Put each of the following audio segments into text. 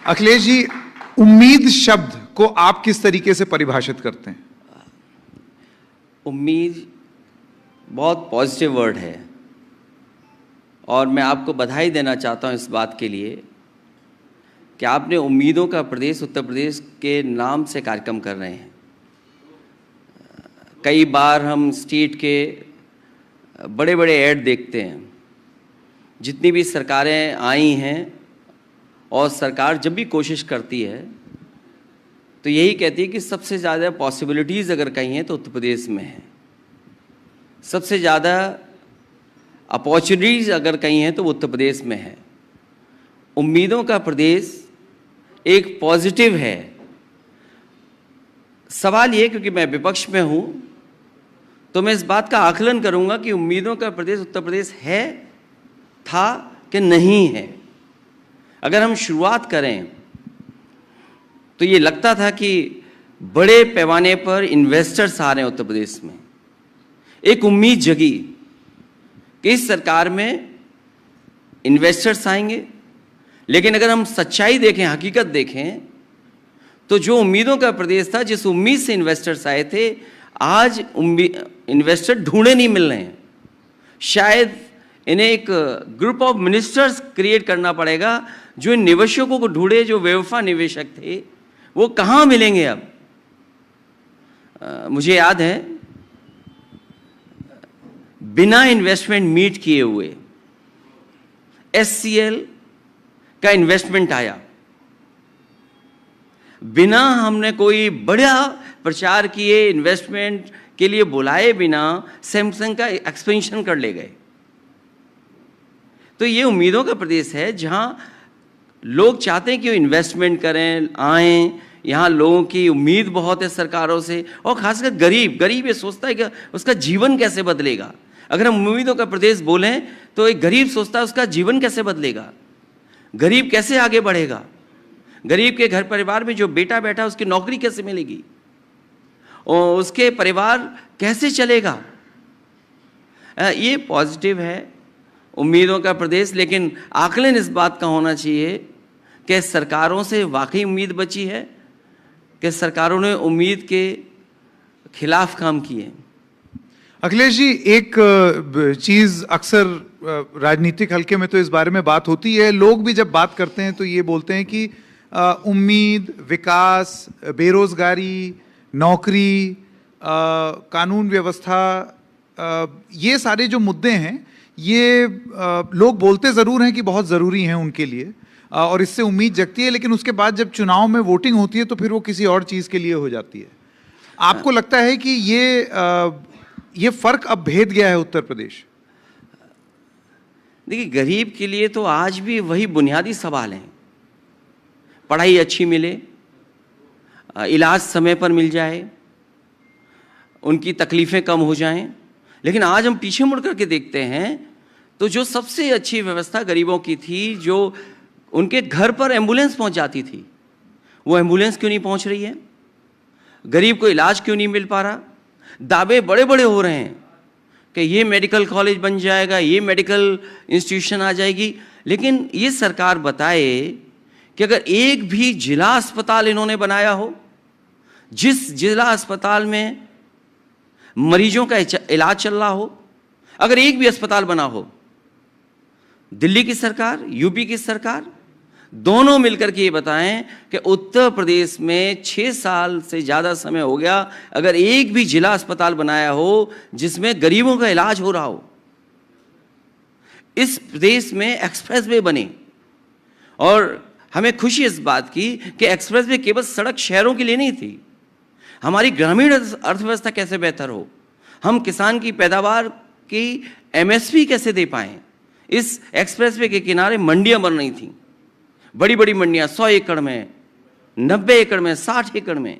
अखिलेश जी, उम्मीद शब्द को आप किस तरीके से परिभाषित करते हैं? उम्मीद बहुत पॉजिटिव वर्ड है और मैं आपको बधाई देना चाहता हूं इस बात के लिए कि आपने उम्मीदों का प्रदेश उत्तर प्रदेश के नाम से कार्यक्रम कर रहे हैं। कई बार हम स्टेट के बड़े बड़े ऐड देखते हैं, जितनी भी सरकारें आई हैं, और सरकार जब भी कोशिश करती है तो यही कहती है कि सबसे ज़्यादा पॉसिबिलिटीज़ अगर कहीं हैं तो उत्तर प्रदेश में है, सबसे ज़्यादा अपॉर्चुनिटीज़ अगर कहीं हैं तो वो उत्तर प्रदेश में है। उम्मीदों का प्रदेश एक पॉजिटिव है। सवाल ये, क्योंकि मैं विपक्ष में हूँ तो मैं इस बात का आकलन करूँगा कि उम्मीदों का प्रदेश उत्तर प्रदेश है, था कि नहीं है। अगर हम शुरुआत करें तो ये लगता था कि बड़े पैमाने पर इन्वेस्टर्स आ रहे हैं उत्तर प्रदेश में। एक उम्मीद जगी कि इस सरकार में इन्वेस्टर्स आएंगे, लेकिन अगर हम सच्चाई देखें, हकीकत देखें, तो जो उम्मीदों का प्रदेश था, जिस उम्मीद से इन्वेस्टर्स आए थे, आज इन्वेस्टर ढूंढे नहीं मिल रहे हैं। शायद इन्हें एक ग्रुप ऑफ मिनिस्टर्स क्रिएट करना पड़ेगा जो इन निवेशकों को ढूंढे, जो बेवफा निवेशक थे वो कहाँ मिलेंगे अब। मुझे याद है, बिना इन्वेस्टमेंट मीट किए हुए SCL का इन्वेस्टमेंट आया, बिना हमने कोई बड़ा प्रचार किए, इन्वेस्टमेंट के लिए बुलाए बिना सैमसंग का एक्सपेंशन कर ले गए। तो ये उम्मीदों का प्रदेश है जहां लोग चाहते हैं कि वो इन्वेस्टमेंट करें, आएँ। यहाँ लोगों की उम्मीद बहुत है सरकारों से, और खासकर गरीब ये सोचता है कि उसका जीवन कैसे बदलेगा। अगर हम उम्मीदों का प्रदेश बोलें तो एक गरीब सोचता है उसका जीवन कैसे बदलेगा, गरीब कैसे आगे बढ़ेगा, गरीब के घर परिवार में जो बेटा बैठा उसकी नौकरी कैसे मिलेगी, और उसके परिवार कैसे चलेगा। ये पॉजिटिव है उम्मीदों का प्रदेश। लेकिन आकलन इस बात का होना चाहिए कि सरकारों से वाकई उम्मीद बची है कि सरकारों ने उम्मीद के खिलाफ काम किए। अखिलेश जी, एक चीज अक्सर राजनीतिक हलके में तो इस बारे में बात होती है, लोग भी जब बात करते हैं तो ये बोलते हैं कि उम्मीद, विकास, बेरोजगारी, नौकरी, कानून व्यवस्था, ये सारे जो मुद्दे हैं ये लोग बोलते ज़रूर हैं कि बहुत ज़रूरी हैं उनके लिए, और इससे उम्मीद जगती है, लेकिन उसके बाद जब चुनाव में वोटिंग होती है तो फिर वो किसी और चीज़ के लिए हो जाती है। आपको लगता है कि ये फर्क अब भेद गया है उत्तर प्रदेश? देखिए, गरीब के लिए तो आज भी वही बुनियादी सवाल हैं। पढ़ाई अच्छी मिले, इलाज समय पर मिल जाए, उनकी तकलीफ़ें कम हो जाएं। लेकिन आज हम पीछे मुड़ करके देखते हैं तो जो सबसे अच्छी व्यवस्था गरीबों की थी, जो उनके घर पर एम्बुलेंस पहुंच जाती थी, वो एम्बुलेंस क्यों नहीं पहुंच रही है? गरीब को इलाज क्यों नहीं मिल पा रहा? दावे बड़े बड़े हो रहे हैं कि ये मेडिकल कॉलेज बन जाएगा, ये मेडिकल इंस्टीट्यूशन आ जाएगी, लेकिन ये सरकार बताए कि अगर एक भी जिला अस्पताल इन्होंने बनाया हो, जिस जिला अस्पताल में मरीजों का इलाज चल रहा हो, अगर एक भी अस्पताल बना हो, दिल्ली की सरकार, यूपी की सरकार, दोनों मिलकर के ये बताएं कि उत्तर प्रदेश में 6 साल से ज़्यादा समय हो गया, अगर एक भी जिला अस्पताल बनाया हो जिसमें गरीबों का इलाज हो रहा हो। इस प्रदेश में एक्सप्रेसवे बने, और हमें खुशी इस बात की कि एक्सप्रेसवे केवल सड़क शहरों के लिए नहीं थी, हमारी ग्रामीण अर्थव्यवस्था कैसे बेहतर हो, हम किसान की पैदावार की MSP कैसे दे पाएँ। इस एक्सप्रेसवे के किनारे मंडियां बन रही थीं, बड़ी बड़ी मंडियां, 100 एकड़ में, 90 एकड़ में, 60 एकड़ में,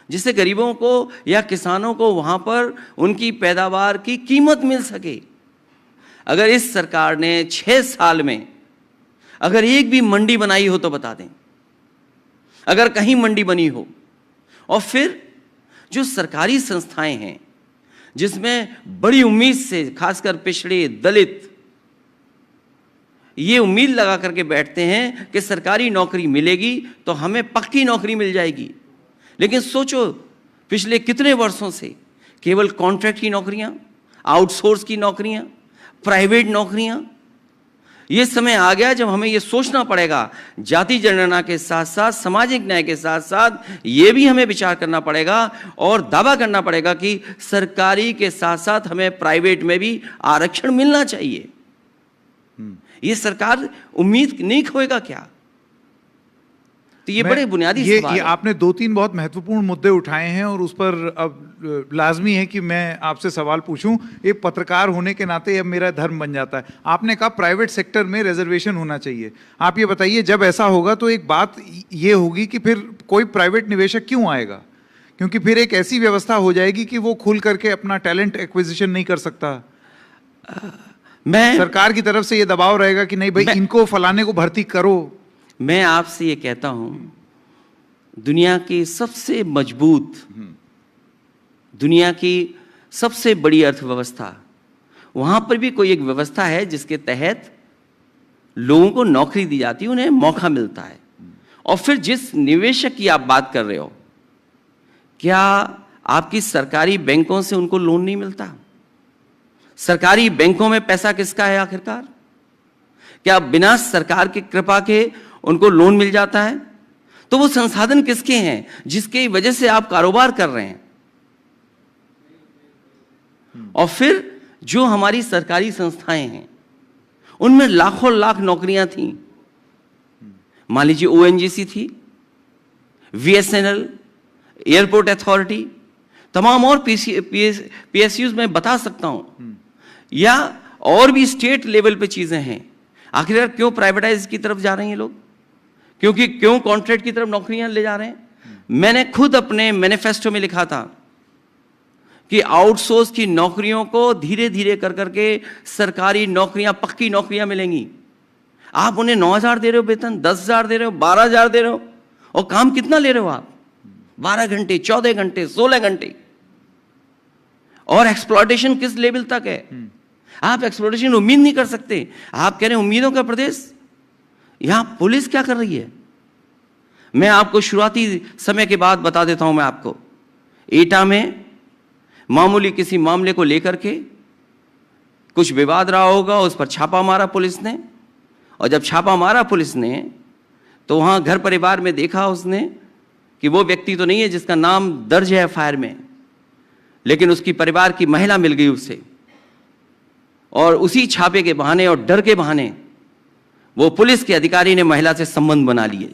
जिससे गरीबों को या किसानों को वहां पर उनकी पैदावार की कीमत मिल सके। अगर इस सरकार ने 6 साल में अगर एक भी मंडी बनाई हो तो बता दें, अगर कहीं मंडी बनी हो। और फिर जो सरकारी संस्थाएं हैं जिसमें बड़ी उम्मीद से खासकर पिछड़े, दलित, ये उम्मीद लगा करके बैठते हैं कि सरकारी नौकरी मिलेगी तो हमें पक्की नौकरी मिल जाएगी। लेकिन सोचो, पिछले कितने वर्षों से केवल कॉन्ट्रैक्ट की नौकरियां, आउटसोर्स की नौकरियां, प्राइवेट नौकरियां। ये समय आ गया जब हमें ये सोचना पड़ेगा, जाति जनगणना के साथ साथ, सामाजिक न्याय के साथ साथ ये भी हमें विचार करना पड़ेगा और दावा करना पड़ेगा कि सरकारी के साथ साथ हमें प्राइवेट में भी आरक्षण मिलना चाहिए। ये सरकार उम्मीद नहीं खोएगा क्या? तो ये बड़े बुनियादी सवाल ये है। आपने 2-3 बहुत महत्वपूर्ण मुद्दे उठाए हैं और उस पर अब लाजमी है कि मैं आपसे सवाल पूछूं। एक पत्रकार होने के नाते अब मेरा धर्म बन जाता है। आपने कहा प्राइवेट सेक्टर में रिजर्वेशन होना चाहिए। आप ये बताइए, जब ऐसा होगा तो एक बात ये होगी कि फिर कोई प्राइवेट निवेशक क्यों आएगा? क्योंकि फिर एक ऐसी व्यवस्था हो जाएगी कि वो खुल करके अपना टैलेंट एक्विजिशन नहीं कर सकता। सरकार की तरफ से ये दबाव रहेगा कि नहीं भाई, इनको फलाने को भर्ती करो। मैं आपसे ये कहता हूं, दुनिया की सबसे मजबूत, दुनिया की सबसे बड़ी अर्थव्यवस्था, वहां पर भी कोई एक व्यवस्था है जिसके तहत लोगों को नौकरी दी जाती है, उन्हें मौका मिलता है। और फिर जिस निवेशक की आप बात कर रहे हो, क्या आपकी सरकारी बैंकों से उनको लोन नहीं मिलता? सरकारी बैंकों में पैसा किसका है आखिरकार? क्या बिना सरकार की कृपा के उनको लोन मिल जाता है? तो वो संसाधन किसके हैं जिसकी वजह से आप कारोबार कर रहे हैं? और फिर जो हमारी सरकारी संस्थाएं हैं उनमें लाखों लाख नौकरियां थी। मान लीजिए ओएनजीसी थी, वीएसएनएल, एयरपोर्ट अथॉरिटी, तमाम और पीएसयूज में बता सकता हूं, या और भी स्टेट लेवल पे चीजें हैं। आखिर क्यों प्राइवेटाइज की तरफ जा रहे हैं ये लोग? क्यों कॉन्ट्रैक्ट की तरफ नौकरियां ले जा रहे हैं? मैंने खुद अपने मैनिफेस्टो में लिखा था कि आउटसोर्स की नौकरियों को धीरे धीरे कर करके सरकारी नौकरियां, पक्की नौकरियां मिलेंगी। आप उन्हें 9,000 दे रहे हो वेतन, 10,000 दे रहे हो, 12,000 दे रहे हो, और काम कितना ले रहे हो आप? 12 घंटे, 14 घंटे, 16 घंटे। और एक्सप्लॉयटेशन किस लेवल तक है? आप एक्सप्लॉयटेशन उम्मीद नहीं कर सकते। आप कह रहे हैं उम्मीदों का प्रदेश। यहां पुलिस क्या कर रही है? मैं आपको शुरुआती समय के बाद बता देता हूं। मैं आपको एटा में मामूली किसी मामले को लेकर के कुछ विवाद रहा होगा, उस पर छापा मारा पुलिस ने। और जब छापा मारा पुलिस ने तो वहां घर परिवार में देखा उसने कि वो व्यक्ति तो नहीं है जिसका नाम दर्ज है एफआईआर में, लेकिन उसकी परिवार की महिला मिल गई उससे। और उसी छापे के बहाने और डर के बहाने वो पुलिस के अधिकारी ने महिला से संबंध बना लिए।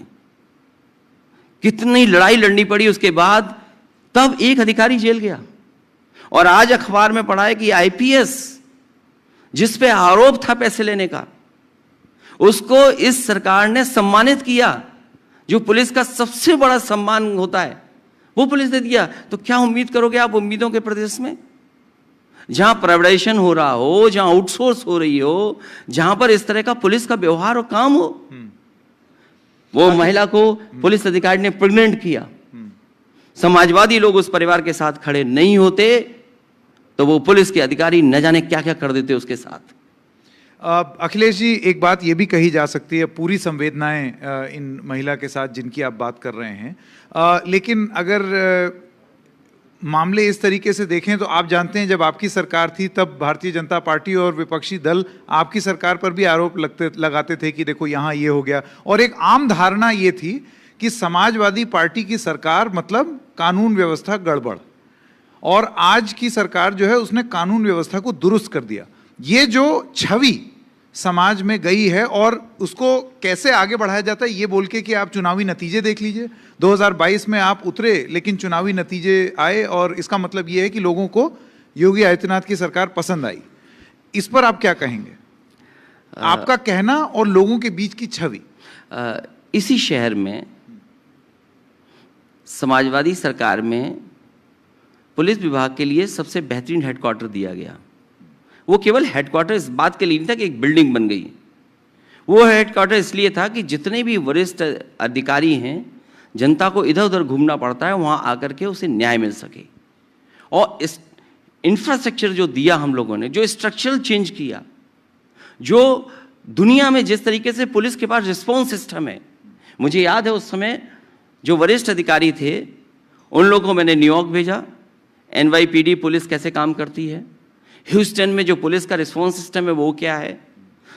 कितनी लड़ाई लड़नी पड़ी उसके बाद, तब एक अधिकारी जेल गया। और आज अखबार में पढ़ा है कि आईपीएस जिस पे आरोप था पैसे लेने का, उसको इस सरकार ने सम्मानित किया। जो पुलिस का सबसे बड़ा सम्मान होता है वो पुलिस ने दिया। तो क्या उम्मीद करोगे आप उम्मीदों के प्रदेश में, जहां प्राइवेटाइजेशन हो रहा हो, जहां आउटसोर्स हो रही हो, जहां पर इस तरह का पुलिस का व्यवहार और काम हो? वो महिला को पुलिस अधिकारी ने प्रेग्नेंट किया। समाजवादी लोग उस परिवार के साथ खड़े नहीं होते तो वो पुलिस के अधिकारी न जाने क्या क्या कर देते उसके साथ। अखिलेश जी, एक बात ये भी कही जा सकती है, पूरी संवेदनाएं इन महिला के साथ जिनकी आप बात कर रहे हैं, लेकिन अगर मामले इस तरीके से देखें तो आप जानते हैं जब आपकी सरकार थी तब भारतीय जनता पार्टी और विपक्षी दल आपकी सरकार पर भी आरोप लगाते थे कि देखो यहाँ ये हो गया। और एक आम धारणा ये थी कि समाजवादी पार्टी की सरकार मतलब कानून व्यवस्था गड़बड़, और आज की सरकार जो है उसने कानून व्यवस्था को दुरुस्त कर दिया। ये जो छवि समाज में गई है और उसको कैसे आगे बढ़ाया जाता है ये बोल के कि आप चुनावी नतीजे देख लीजिए, 2022 में आप उतरे लेकिन चुनावी नतीजे आए, और इसका मतलब ये है कि लोगों को योगी आदित्यनाथ की सरकार पसंद आई। इस पर आप क्या कहेंगे? आपका कहना और लोगों के बीच की छवि। इसी शहर में समाजवादी सरकार में पुलिस विभाग के लिए सबसे बेहतरीन हेडक्वार्टर दिया गया। वो केवल हेडक्वार्टर इस बात के लिए नहीं था कि एक बिल्डिंग बन गई, वो हेडक्वार्टर इसलिए था कि जितने भी वरिष्ठ अधिकारी हैं, जनता को इधर उधर घूमना पड़ता है, वहाँ आकर के उसे न्याय मिल सके। और इस इंफ्रास्ट्रक्चर जो दिया हम लोगों ने, जो स्ट्रक्चरल चेंज किया, जो दुनिया में जिस तरीके से पुलिस के पास रिस्पॉन्स सिस्टम है, मुझे याद है उस समय जो वरिष्ठ अधिकारी थे उन लोगों को मैंने न्यूयॉर्क भेजा, NYPD पुलिस कैसे काम करती है, ह्यूस्टन में जो पुलिस का रिस्पॉन्स सिस्टम है वो क्या है,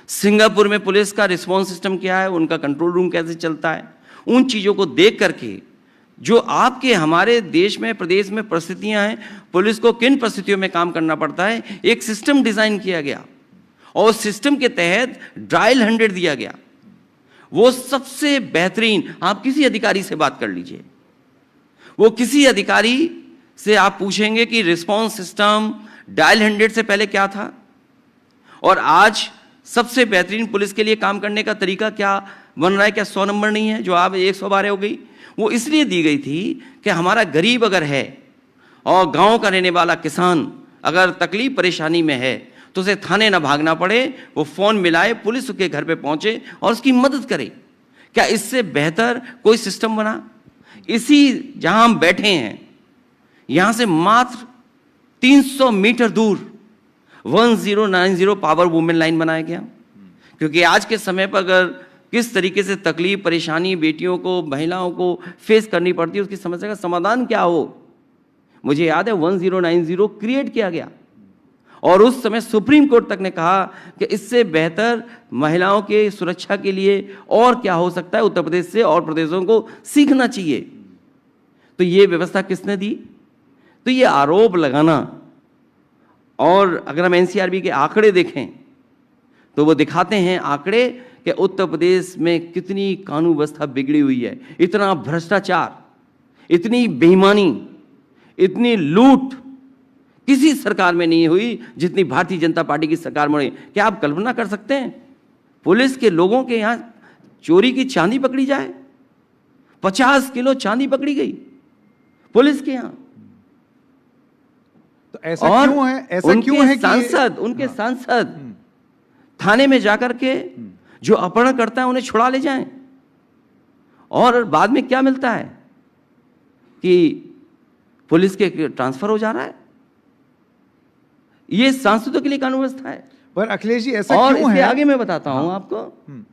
सिंगापुर में पुलिस का रिस्पॉन्स सिस्टम क्या है, उनका कंट्रोल रूम कैसे चलता है। उन चीज़ों को देख करके जो आपके हमारे देश में प्रदेश में परिस्थितियां हैं, पुलिस को किन परिस्थितियों में काम करना पड़ता है, एक सिस्टम डिज़ाइन किया गया और सिस्टम के तहत डायल 100 दिया गया। वो सबसे बेहतरीन, आप किसी अधिकारी से बात कर लीजिए, वो किसी अधिकारी से आप पूछेंगे कि रिस्पॉन्स सिस्टम डायल 100 से पहले क्या था और आज सबसे बेहतरीन पुलिस के लिए काम करने का तरीका क्या बन रहा है। क्या 100 नंबर नहीं है जो आप 112 हो गई? वो इसलिए दी गई थी कि हमारा गरीब अगर है और गांव का रहने वाला किसान अगर तकलीफ परेशानी में है तो उसे थाने ना भागना पड़े, वो फ़ोन मिलाए, पुलिस उसके घर पे पहुंचे और उसकी मदद करे। क्या इससे बेहतर कोई सिस्टम बना? इसी जहां हम बैठे हैं यहां से मात्र 300 मीटर दूर 1090 पावर वुमेन लाइन बनाया गया, क्योंकि आज के समय पर अगर किस तरीके से तकलीफ परेशानी बेटियों को महिलाओं को फेस करनी पड़ती है, उसकी समस्या का समाधान क्या हो। मुझे याद है 1090 क्रिएट किया गया और उस समय सुप्रीम कोर्ट तक ने कहा कि इससे बेहतर महिलाओं के सुरक्षा के लिए और क्या हो सकता है, उत्तर प्रदेश से और प्रदेशों को सीखना चाहिए। तो ये व्यवस्था किसने दी? तो ये आरोप लगाना, और अगर हम NCRB के आंकड़े देखें तो वो दिखाते हैं आंकड़े कि उत्तर प्रदेश में कितनी कानून व्यवस्था बिगड़ी हुई है, इतना भ्रष्टाचार, इतनी बेईमानी, इतनी लूट किसी सरकार में नहीं हुई जितनी भारतीय जनता पार्टी की सरकार में हुई। क्या आप कल्पना कर सकते हैं पुलिस के लोगों के यहाँ चोरी की चांदी पकड़ी जाए? 50 किलो चांदी पकड़ी गई पुलिस के यहाँ। तो ऐसा क्यों है? ऐसा क्यों है कि उनके सांसद थाने में जाकर के जो अपहरण करता है उन्हें छुड़ा ले जाएं, और बाद में क्या मिलता है कि पुलिस के ट्रांसफर हो जा रहा है। ये सांसदों के लिए कानून व्यवस्था है। पर अखिलेश जी ऐसा और क्यों इसके है? आगे मैं बताता हूं आपको,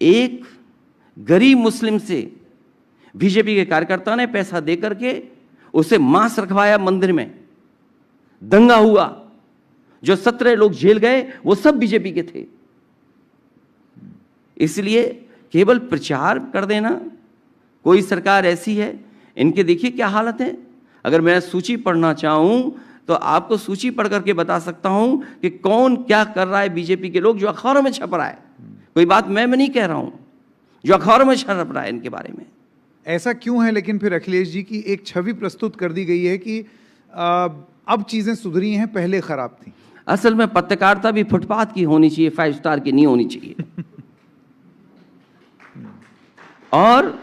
एक गरीब मुस्लिम से बीजेपी के कार्यकर्ता ने पैसा दे करके उसे मांस रखवाया मंदिर में, दंगा हुआ, जो 17 लोग जेल गए वो सब बीजेपी के थे। इसलिए केवल प्रचार कर देना, कोई सरकार ऐसी है, इनके देखिए क्या हालत है। अगर मैं सूची पढ़ना चाहूं तो आपको सूची पढ़ करके बता सकता हूं कि कौन क्या कर रहा है बीजेपी के लोग, जो अखबारों में छप रहा है। कोई बात मैं नहीं कह रहा हूं, जो अखबारों में छप रहा है इनके बारे में। ऐसा क्यों है लेकिन फिर अखिलेश जी की एक छवि प्रस्तुत कर दी गई है कि अब चीजें सुधरी हैं, पहले खराब थी। असल में पत्रकारिता भी फुटपाथ की होनी चाहिए, 5 स्टार की नहीं होनी चाहिए। और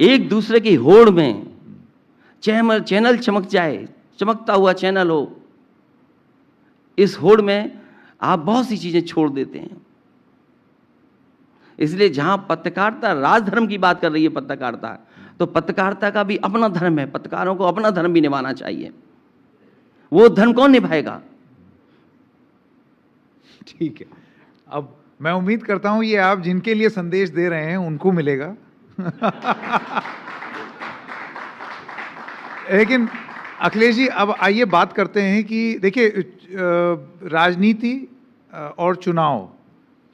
एक दूसरे की होड़ में चैनल चमक जाए, चमकता हुआ चैनल हो, इस होड़ में आप बहुत सी चीजें छोड़ देते हैं। इसलिए जहां पत्रकारिता राजधर्म की बात कर रही है पत्रकारिता, तो पत्रकारिता का भी अपना धर्म है, पत्रकारों को अपना धर्म भी निभाना चाहिए। वो धर्म कौन निभाएगा? ठीक है, अब मैं उम्मीद करता हूं ये आप जिनके लिए संदेश दे रहे हैं उनको मिलेगा। लेकिन अखिलेश जी अब आइए बात करते हैं कि देखिए राजनीति और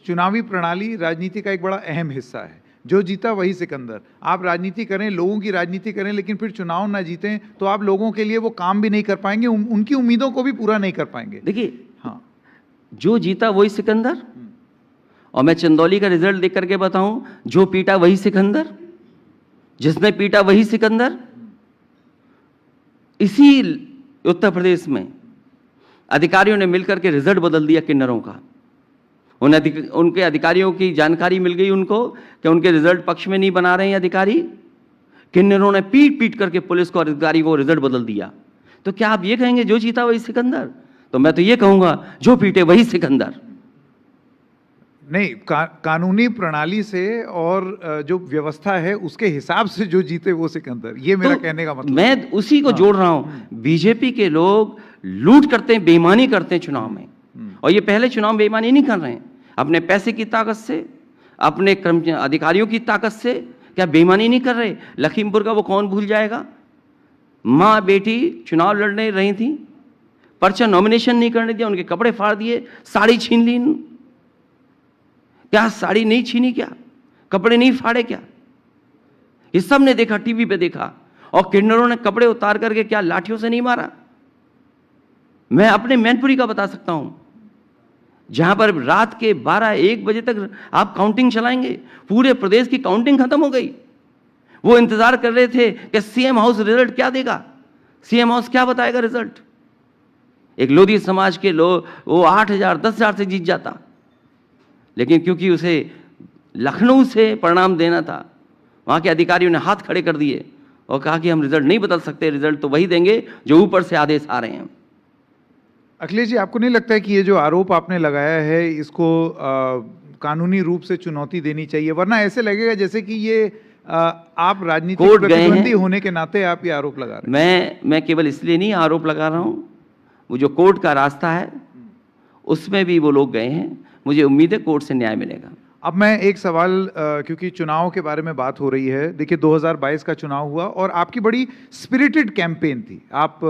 चुनावी प्रणाली राजनीति का एक बड़ा अहम हिस्सा है। जो जीता वही सिकंदर। आप राजनीति करें, लोगों की राजनीति करें, लेकिन फिर चुनाव ना जीतें तो आप लोगों के लिए वो काम भी नहीं कर पाएंगे, उनकी उम्मीदों को भी पूरा नहीं कर पाएंगे। देखिए, हाँ, जो जीता वही सिकंदर, और मैं चंदौली का रिजल्ट देख करके बताऊं, जो पीटा वही सिकंदर, जिसने पीटा वही सिकंदर। इसी उत्तर प्रदेश में अधिकारियों ने मिलकर के रिजल्ट बदल दिया किन्नरों का। उनके अधिकारियों की जानकारी मिल गई उनको कि उनके रिजल्ट पक्ष में नहीं बना रहे हैं अधिकारी। किन्नरों ने पीट पीट करके पुलिस को और अधिकारी को रिजल्ट बदल दिया। तो क्या आप ये कहेंगे जो जीता वही सिकंदर? तो मैं तो ये कहूंगा जो पीटे वही सिकंदर। नहीं, कानूनी प्रणाली से और जो व्यवस्था है उसके हिसाब से जो जीते वो सिकंदर, ये मेरा कहने का मतलब। मैं उसी को जोड़ रहा हूं। बीजेपी के लोग लूट करते हैं, बेईमानी करते हैं चुनाव में, और ये पहले चुनाव में बेईमानी नहीं कर रहे हैं, अपने पैसे की ताकत से, अपने अधिकारियों की ताकत से क्या बेईमानी नहीं कर रहे? लखीमपुर का वो कौन भूल जाएगा? माँ बेटी चुनाव लड़ने रही थी, पर्चा नॉमिनेशन नहीं करने दिया, उनके कपड़े फाड़ दिए, साड़ी छीन ली। क्या साड़ी नहीं छीनी? क्या कपड़े नहीं फाड़े? क्या ये सब ने देखा, टीवी पे देखा। और किन्नरों ने कपड़े उतार करके क्या लाठियों से नहीं मारा? मैं अपने मैनपुरी का बता सकता हूं, जहां पर रात के 12-1 बजे तक आप काउंटिंग चलाएंगे, पूरे प्रदेश की काउंटिंग खत्म हो गई। वो इंतजार कर रहे थे कि सीएम हाउस रिजल्ट क्या देगा, सीएम हाउस क्या बताएगा रिजल्ट। एक लोधी समाज के लोग वो 8,000 10,000 से जीत जाता, लेकिन क्योंकि उसे लखनऊ से परिणाम देना था, वहां के अधिकारियों ने हाथ खड़े कर दिए और कहा कि हम रिजल्ट नहीं बदल सकते, रिजल्ट तो वही देंगे जो ऊपर से आदेश आ रहे हैं। अखिलेश जी, आपको नहीं लगता है कि ये जो आरोप आपने लगाया है इसको कानूनी रूप से चुनौती देनी चाहिए? वरना ऐसे लगेगा जैसे कि ये आप राजनीतिक प्रतिद्वंदी होने के नाते आप ये आरोप लगा रहे हैं। मैं केवल इसलिए नहीं आरोप लगा रहा हूं, वो जो कोर्ट का रास्ता है उसमें भी वो लोग गए हैं, मुझे उम्मीद है कोर्ट से न्याय मिलेगा। अब मैं एक सवाल, क्योंकि चुनाव के बारे में बात हो रही है, देखिए 2022 का चुनाव हुआ और आपकी बड़ी स्पिरिटेड कैंपेन थी। आप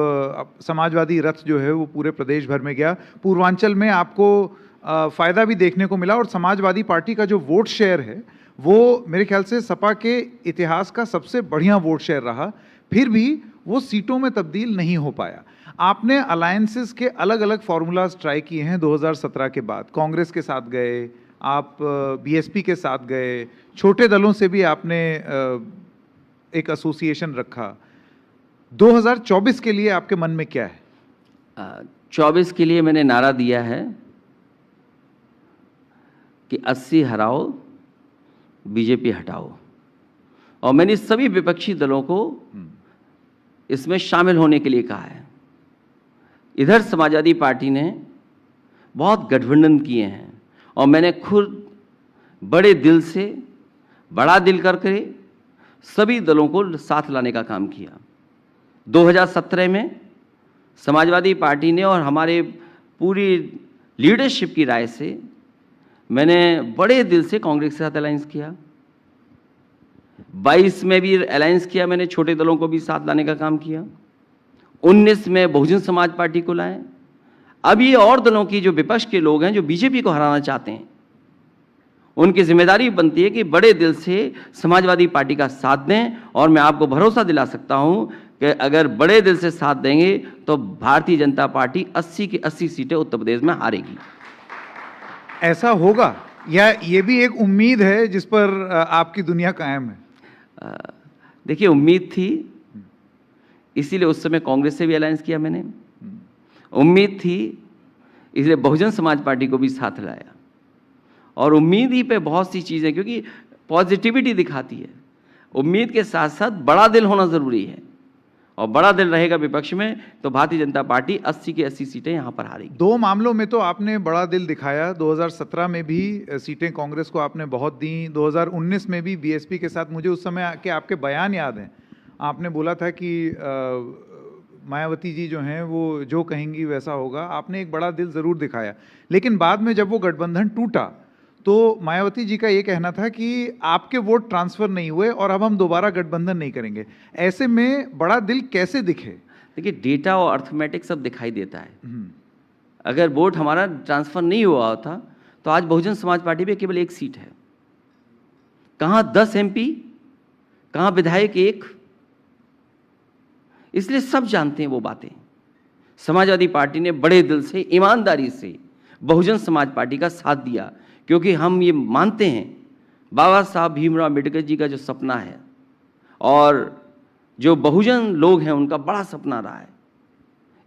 समाजवादी रथ जो है वो पूरे प्रदेश भर में गया, पूर्वांचल में आपको फायदा भी देखने को मिला और समाजवादी पार्टी का जो वोट शेयर है वो मेरे ख्याल से सपा के इतिहास का सबसे बढ़िया वोट शेयर रहा, फिर भी वो सीटों में तब्दील नहीं हो पाया। आपने अलायंसेस के अलग अलग फॉर्मूलाज ट्राई किए हैं 2017 के बाद, कांग्रेस के साथ गए, आप बीएसपी के साथ गए, छोटे दलों से भी आपने एक एसोसिएशन रखा। 2024 के लिए आपके मन में क्या है? 24 के लिए मैंने नारा दिया है कि 80 हराओ, बीजेपी हटाओ, और मैंने सभी विपक्षी दलों को इसमें शामिल होने के लिए कहा है। इधर समाजवादी पार्टी ने बहुत गठबंधन किए हैं और मैंने खुद बड़े दिल से, बड़ा दिल करके सभी दलों को साथ लाने का काम किया। 2017 में समाजवादी पार्टी ने और हमारे पूरी लीडरशिप की राय से मैंने बड़े दिल से कांग्रेस के साथ अलायंस किया। 22 में भी अलायंस किया मैंने, छोटे दलों को भी साथ लाने का काम किया। 19 में बहुजन समाज पार्टी को लाए। अब ये और दलों की जो विपक्ष के लोग हैं जो बीजेपी को हराना चाहते हैं, उनकी जिम्मेदारी बनती है कि बड़े दिल से समाजवादी पार्टी का साथ दें, और मैं आपको भरोसा दिला सकता हूं कि अगर बड़े दिल से साथ देंगे तो भारतीय जनता पार्टी 80 की 80 सीटें उत्तर प्रदेश में हारेगी। ऐसा होगा या ये भी एक उम्मीद है जिस पर आपकी दुनिया कायम है? देखिए, उम्मीद थी, इसीलिए उस समय कांग्रेस से भी अलायंस किया मैंने। उम्मीद थी, इसलिए बहुजन समाज पार्टी को भी साथ लाया। और उम्मीद ही पे बहुत सी चीज़ें, क्योंकि पॉजिटिविटी दिखाती है। उम्मीद के साथ साथ बड़ा दिल होना ज़रूरी है, और बड़ा दिल रहेगा विपक्ष में तो भारतीय जनता पार्टी 80 की 80 सीटें यहाँ पर हारेगी। 2 मामलों में तो आपने बड़ा दिल दिखाया। 2017 में भी सीटें कांग्रेस को आपने बहुत दी, 2019 में भी बीएसपी के साथ। मुझे उस समय के आपके बयान याद हैं, आपने बोला था कि मायावती जी जो हैं वो जो कहेंगी वैसा होगा। आपने एक बड़ा दिल ज़रूर दिखाया, लेकिन बाद में जब वो गठबंधन टूटा तो मायावती जी का ये कहना था कि आपके वोट ट्रांसफ़र नहीं हुए और अब हम दोबारा गठबंधन नहीं करेंगे। ऐसे में बड़ा दिल कैसे दिखे? देखिए, डेटा और अर्थमेटिक सब दिखाई देता है। अगर वोट हमारा ट्रांसफ़र नहीं हुआ होता तो आज बहुजन समाज पार्टी में केवल 1 सीट है। कहाँ 10 MP, कहाँ विधायक 1। इसलिए सब जानते हैं वो बातें। समाजवादी पार्टी ने बड़े दिल से, ईमानदारी से बहुजन समाज पार्टी का साथ दिया, क्योंकि हम ये मानते हैं बाबा साहब भीमराव अम्बेडकर जी का जो सपना है और जो बहुजन लोग हैं उनका बड़ा सपना रहा है।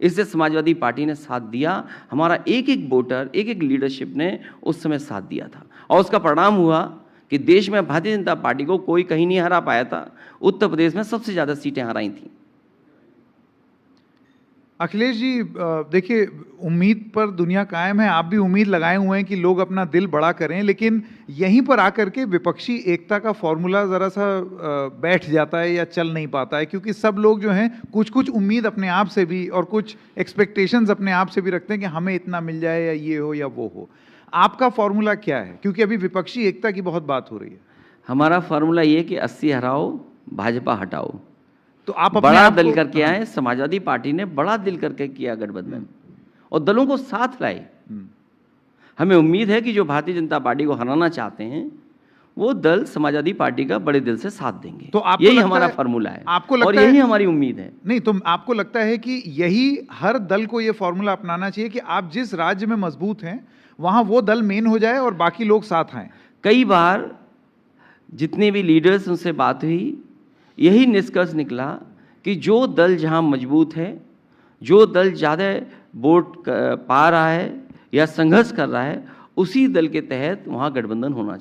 इससे समाजवादी पार्टी ने साथ दिया। हमारा एक एक वोटर, एक एक लीडरशिप ने उस समय साथ दिया था, और उसका परिणाम हुआ कि देश में भारतीय जनता पार्टी को कोई कहीं नहीं हरा पाया था। उत्तर प्रदेश में सबसे ज़्यादा सीटें हराई थी। अखिलेश जी, देखिए, उम्मीद पर दुनिया कायम है। आप भी उम्मीद लगाए हुए हैं कि लोग अपना दिल बड़ा करें, लेकिन यहीं पर आकर के विपक्षी एकता का फॉर्मूला जरा सा बैठ जाता है या चल नहीं पाता है, क्योंकि सब लोग जो हैं कुछ कुछ उम्मीद अपने आप से भी और कुछ एक्सपेक्टेशंस अपने आप से भी रखते हैं कि हमें इतना मिल जाए या ये हो या वो हो। आपका फॉर्मूला क्या है, क्योंकि अभी विपक्षी एकता की बहुत बात हो रही है? हमारा फार्मूला ये कि 80 हराओ, भाजपा हटाओ। तो आप अपने बड़ा आप दल को- करके आए, समाजवादी पार्टी ने बड़ा दिल करके किया गठबंधन और दलों को साथ लाए। हमें उम्मीद है कि जो भारतीय जनता पार्टी को हराना चाहते हैं वो दल समाजवादी पार्टी का बड़े दिल से साथ देंगे। तो आपको यही लगता हमारा है- फार्मूला है आपको लगता और यही है- हमारी उम्मीद है। नहीं, तो आपको लगता है कि यही हर दल को ये फॉर्मूला अपनाना चाहिए कि आप जिस राज्य में मजबूत हैं वहां वो दल मेन हो जाए और बाकी लोग साथ आए? कई कई बार जितने भी लीडर्स उनसे बात हुई, यही निष्कर्ष निकला कि जो दल जहां मजबूत है, जो दल ज़्यादा वोट पा रहा है या संघर्ष कर रहा है, उसी दल के तहत वहां गठबंधन होना चाहिए।